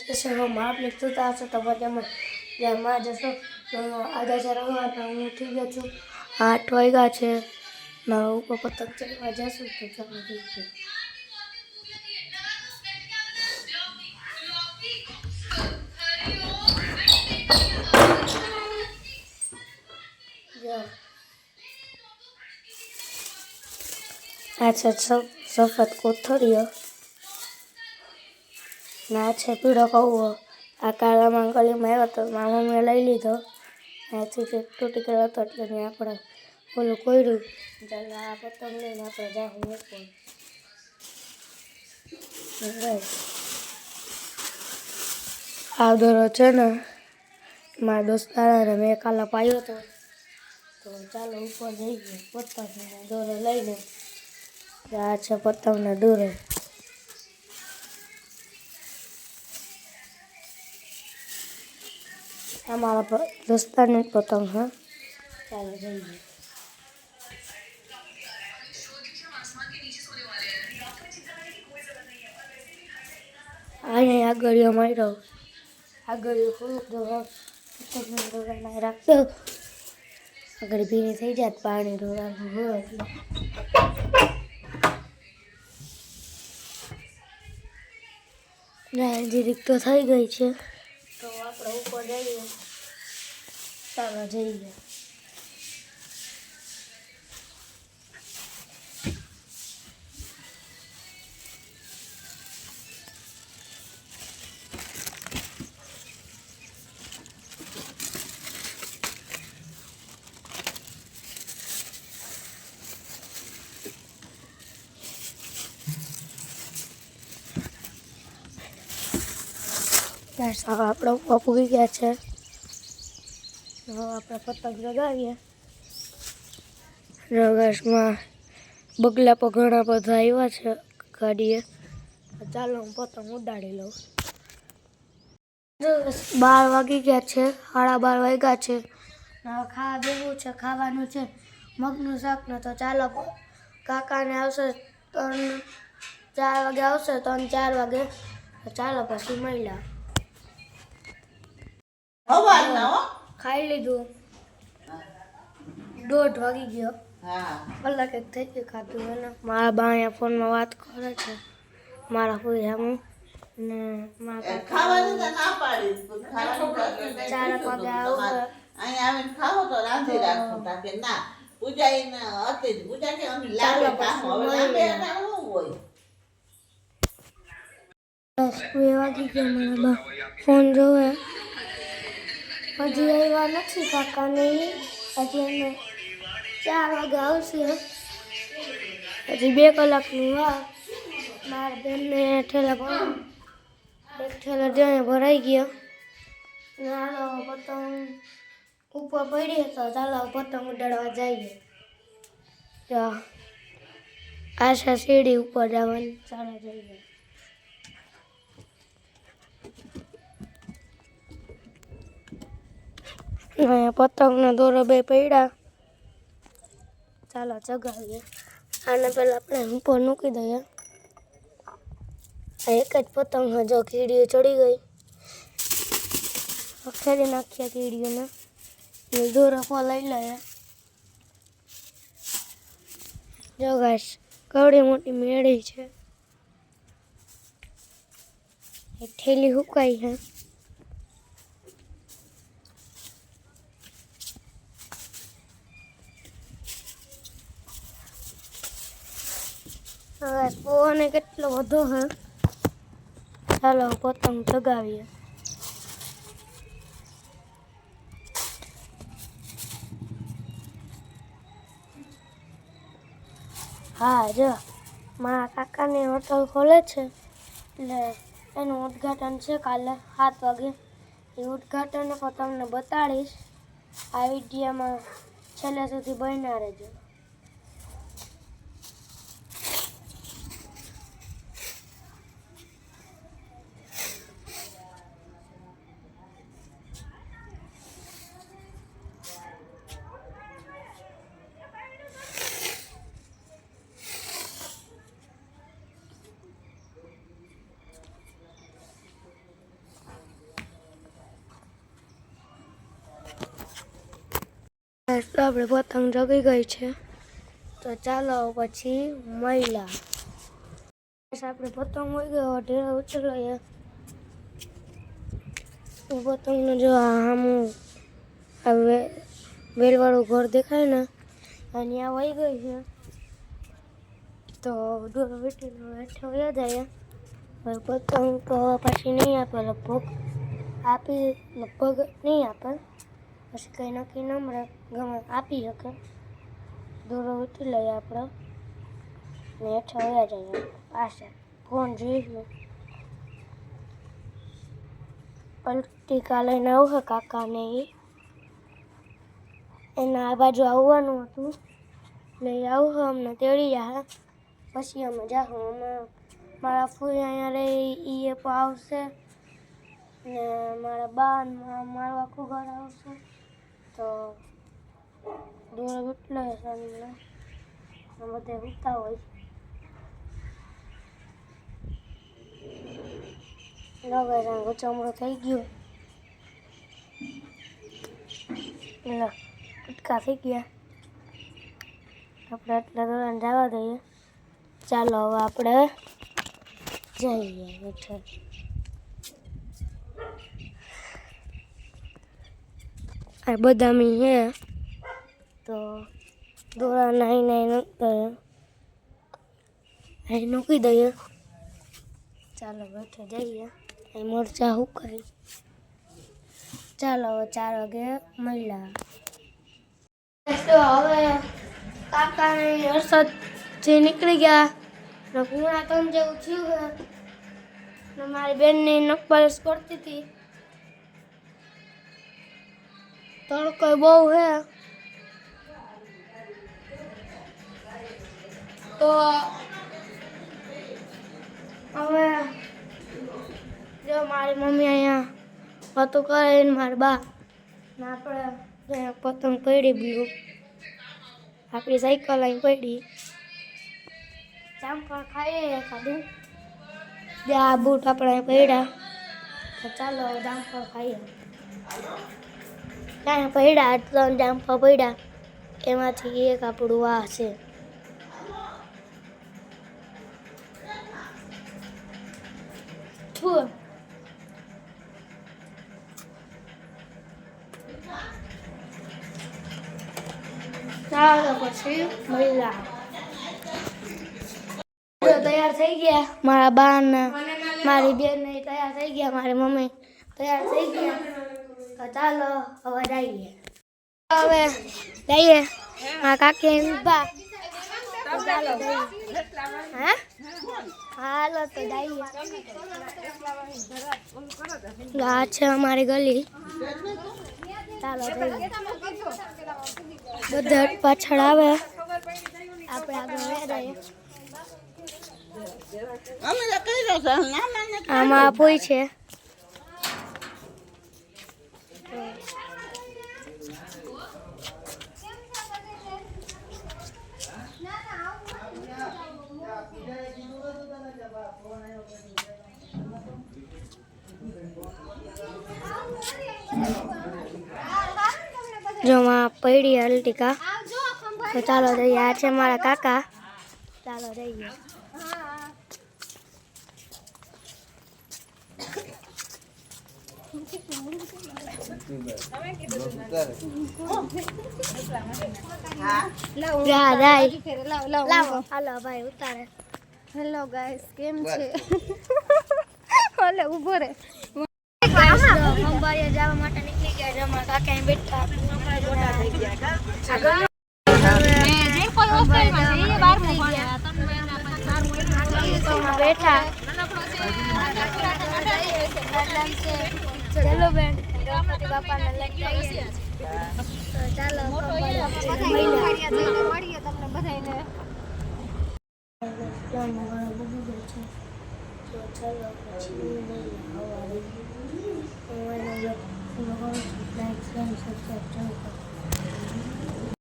જશે આપણે જોતા હશો તો મજામાં જ્યાં જશો તો આજે છે રવિવારના હું ઉઠી ગયો છું 8 વાગ્યા છે ના ઉપર પતંગ ચડવા જશું તો ચાલો જઈએ આ છે સફેદ કોથળીઓ ના છે પીળો કૌવો આ કાળામાં ગલીમાં આવ્યો તો મારા મમ્મીએ લઈ લીધો ત્યાંથી તૂટી ગયો હતો એટલે મેં આપણે ઓલું કોર્યું ચાલો આ પતંગ લઈને આપણે જાઉં આ દોરો છે ને મારા દોસ્તારાને મેં કાલે પાયો હતો તો ચાલો ઉપર જઈએ પતંગનો દોરો લઈને આ છે પતંગનો દોરો हमारा दोस्तान पतंग है चलो जाइए आ गड़ियों मारो आ गड़ियों खोल दो रख दो अगर भीनी थी जात पानी रोड़ा जीरीक तो थी गई है तो आप ऊपर जाइए चलो जाइए આપણે પૂગી ગયા છે હવે આપણે પતંગ લગાવીએ રગસમાં બગલા પર ઘણા બધા આવ્યા છે ગાડીએ ચાલો હું પતંગ ઉડાડી લઉં 12 વાગી ગયા છે 12:30 વાગ્યા છે હવે ખાવા બેવું છે ખાવાનું છે મગનું શાક ને તો ચાલો કાકાને આવશે 4 વાગે આવશે 3-4 વાગે ચાલો પછી મળ્યા ખાઈ લીધું 1:30 વાગી ગયો કલાક એક થઈ ગયું ખાધું એને મારા બા અહીંયા ફોનમાં વાત કરે છે મારા કોઈ સામું ને મારા 4 વાગે આવે અહીંયા આવીને ખાવો તો રાંધી રાખો તાકે ના પૂજા એને હતી જ પૂજા કે અમે લાગે કામ હવે લાગે ના હોય બસ 2 વાગી ગયા મારા બા ફોન જોવે હજી આવ્યા નથી કાકાને હજી એને 4 વાગે આવશે હજી 2 કલાકની વાર મારા બેનને ઠેલા એક ઠેલા જ્યાં ભરાઈ ગયો ચાલો પતંગ ઉપર પડી તો ચાલો પતંગ ઉડાડવા જઈએ આશા સીડી ઉપર જવાની ચાલો જઈએ પતંગનો દોરો 2 પડ્યા ચાલો ચગાવીએ આને પહેલાં આપણે ઉપર મૂકી દઈએ આ એક જ પતંગ જો કીડીઓ ચડી ગઈ ખેડી નાખ્યા કીડીઓને દોરો લઈ લઈએ જો ગાઈસ કવડી મોટી મેળી છે એક થેલી હુકાઈ છે હવે પવન કેટલો વધુ છે ચાલો પતંગ ચગાવીએ હા જો મારા કાકાની હોટલ ખોલે છે એટલે એનું ઉદ્ઘાટન છે કાલે 7 વાગે એ ઉદ્ઘાટન પણ તમને બતાડીશ આ વિડીયોમાં છેલ્લે સુધી બન્યા રહેજો ગાઈસ તો આપણે પતંગ જગી ગઈ છે, તો ચાલો પછી મહિલા આપણે પતંગ હોય ગયો ઢેરો ઉછળીએ. પતંગને જો આમું હવે વેલવાળું ઘર દેખાય ને અહીંયા વહી ગઈ છે, તો દોરો વીટીનો હેઠો વયા જાય. હવે પતંગ તો પછી નહીં આપે, લગભગ નહીં આપે, પછી કંઈ નક્કી ન મળે, ગમે આપી શકે. દોરો વીટી લઈએ આપણે ને હેઠો વયા જાય. પાછળ ફોન જોઈશું. પલટીકા લઈને આવશે કાકાને, એના આ બાજુ આવવાનું હતું, લઈ આવશે, અમને તેડી જાય. પછી અમે જાઉં, અમે મારા ફૂઈ અહીંયા રહી એ પણ આવશે ને મારા બા મારું આખું ઘર આવશે. તો દોરો વીટલો હશે અમને બધે ઉતા હોય. લગાડ્યા ચમડો થઈ ગયો, કટકા થઈ ગયા. આપણે એટલા દોરાને જવા દઈએ. ચાલો હવે આપણે જઈએ હેઠળ. આ બદામી છે, તો દોરા નાઈ મૂકી દઈએ. ચાલો બેઠે જઈએ. અહીં મરચાં હુકાય. ચાલો હવે 4 વાગે મળ્યા. તો હવે કાકાને હર્ષદ જે નીકળી ગયા ને પૂણા 3 જેવું થયું છે ને મારી બેનને નખપાલિશ કરતી હતી. તડકો બહુ છે, તો હવે જો મારી મમ્મી અહીંયા વાતો કરે ને મારા બા ને આપણે પતંગ પડી બીજું આપણી સાયકલ અહીં પડી. જામફળ ખાઈએ ખાધું, બે આ બૂટ આપણે પડ્યા, તો ચાલો જામફળ ખાઈએ. ત્યાં પડ્યા 3 જામફળ પડ્યા, એમાંથી એક આપણું આ છે. ચાલો પછી મળ્યા. તૈયાર થઈ ગયા મારા બા ને મારી બેન ને તૈયાર થઈ ગયા, મારી મમ્મી તૈયાર થઈ ગયા. તો ચાલો હવે જઈએ. હવે જઈએ મારા કાકી બા. ચાલો હા હાલો તો જઈએ. આ છે અમારી ગલી. ચાલો જઈએ. બધા પાછળ આવે, આપણે આગળ જઈએ. આમાં પોઈ છે. જો માં પડી અલ્ટિકા. તો ચાલો જઈએ. આ છે મારા કાકા. ચાલો જઈએ. હાલો ભાઈ ઉતારે. હેલો ગાઈસ, કેમ છે? ઓલે ઉભો રે. અંબારિયા જવા માટે નીકળી ગયા છે. અમારા કાકા અહીં બેઠા બેઠા. ચલો બેન ગણપતિ બાપાને લઈ જઈએ. ચાલો મળીએ તમને બધાને. ચાલો પછી